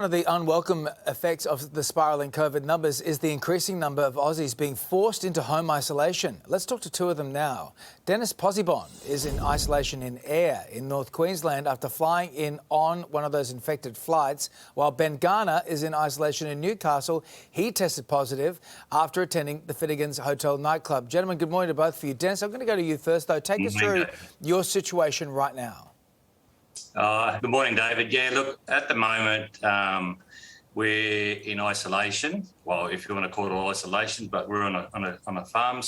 One of the unwelcome effects of the spiralling COVID numbers is the increasing number of Aussies being forced into home isolation. Let's talk to two of them now. Dennis Posibon is in isolation in Ayr in North Queensland after flying in on one of those infected flights, while Ben Garner is in isolation in Newcastle. He tested positive after attending the Finnegan's Hotel nightclub. Gentlemen, good morning to both of you. Dennis, I'm going to go to you first, though. Take us through your situation right now. Good morning, David. Yeah, look, at the moment, we're in isolation. Well, if you want to call it isolation, but we're on a farm,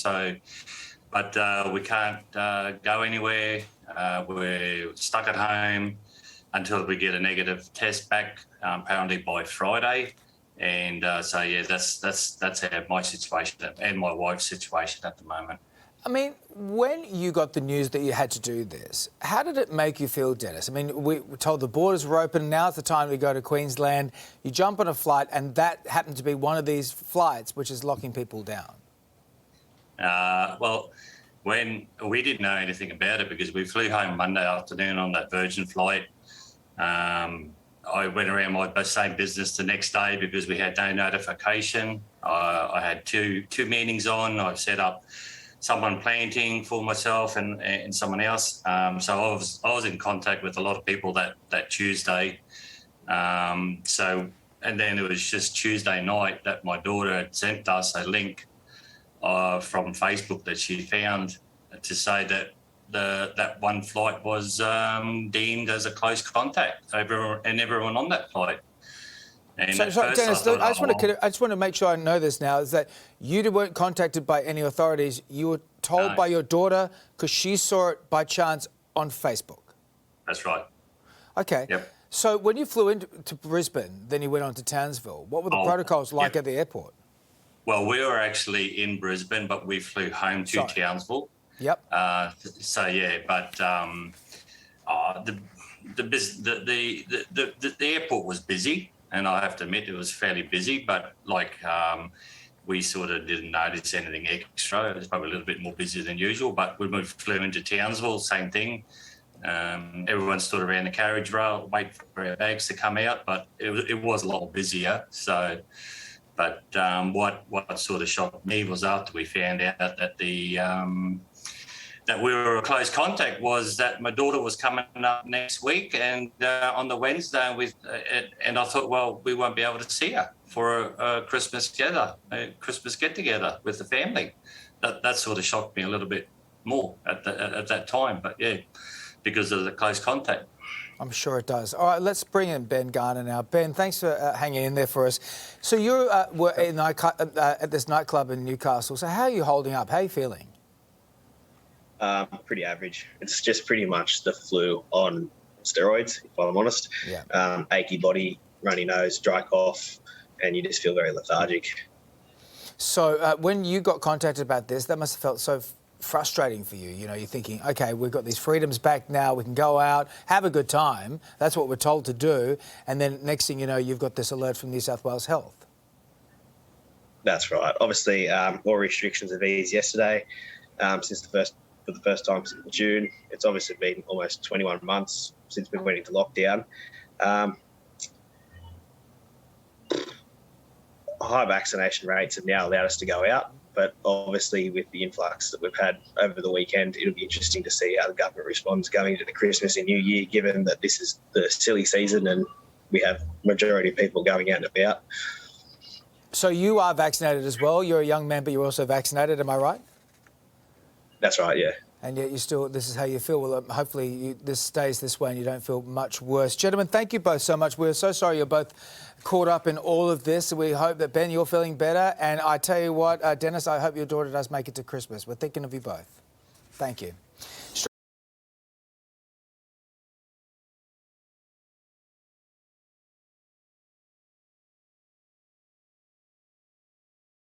but we can't go anywhere. We're stuck at home until we get a negative test back, apparently by Friday. And so, yeah, that's my situation and my wife's situation at the moment. I mean, when you got the news that you had to do this, how did it make you feel, Dennis? I mean, we were told the borders were open, now's the time to go to Queensland. You jump on a flight and that happened to be one of these flights which is locking people down. Well, when we didn't know anything about it because we flew home Monday afternoon on that Virgin flight. I went around my same business the next day because we had no notification. I had two meetings on. I've set up someone planting for myself and someone else. So I was in contact with a lot of people that Tuesday. And then it was just Tuesday night that my daughter had sent us a link from Facebook that she found to say that that one flight was deemed as a close contact, everyone on that flight. So Dennis, I just want to make sure I know this now, is that you weren't contacted by any authorities. You were told by your daughter because she saw it by chance on Facebook. That's right. Okay. Yep. So when you flew into Brisbane, then you went on to Townsville. What were the protocols like at the airport? Well, we were actually in Brisbane, but we flew home to Townsville. Yep. So yeah, but the airport was busy. And I have to admit it was fairly busy, but we sort of didn't notice anything extra. It was probably a little bit more busy than usual, but when we flew into Townsville, same thing. Everyone stood around the carriage rail, wait for our bags to come out, but it was a lot busier. So, but what sort of shocked me was after we found out that that we were a close contact was that my daughter was coming up next week and on the Wednesday and I thought, well, we won't be able to see her for a Christmas get-together with the family. That sort of shocked me a little bit more at that time, but yeah, because of the close contact. I'm sure it does. All right, let's bring in Ben Garner now. Ben, thanks for hanging in there for us. So you were at this nightclub in Newcastle. So how are you holding up? How are you feeling? Pretty average. It's just pretty much the flu on steroids, if I'm honest. Yeah. Achy body, runny nose, dry cough, and you just feel very lethargic. So when you got contacted about this, that must have felt so frustrating for you. You know, you're thinking, OK, we've got these freedoms back now. We can go out, have a good time. That's what we're told to do. And then next thing you know, you've got this alert from New South Wales Health. That's right. Obviously, all restrictions have eased yesterday for the first time since June. It's obviously been almost 21 months since we went into lockdown. High vaccination rates have now allowed us to go out, but obviously with the influx that we've had over the weekend, it'll be interesting to see how the government responds going into the Christmas and New Year, given that this is the silly season and we have majority of people going out and about. So you are vaccinated as well. You're a young man, but you're also vaccinated, am I right? That's right, yeah. And yet this is how you feel. Well, hopefully this stays this way and you don't feel much worse. Gentlemen, thank you both so much. We're so sorry you're both caught up in all of this. We hope that, Ben, you're feeling better. And I tell you what, Dennis, I hope your daughter does make it to Christmas. We're thinking of you both. Thank you.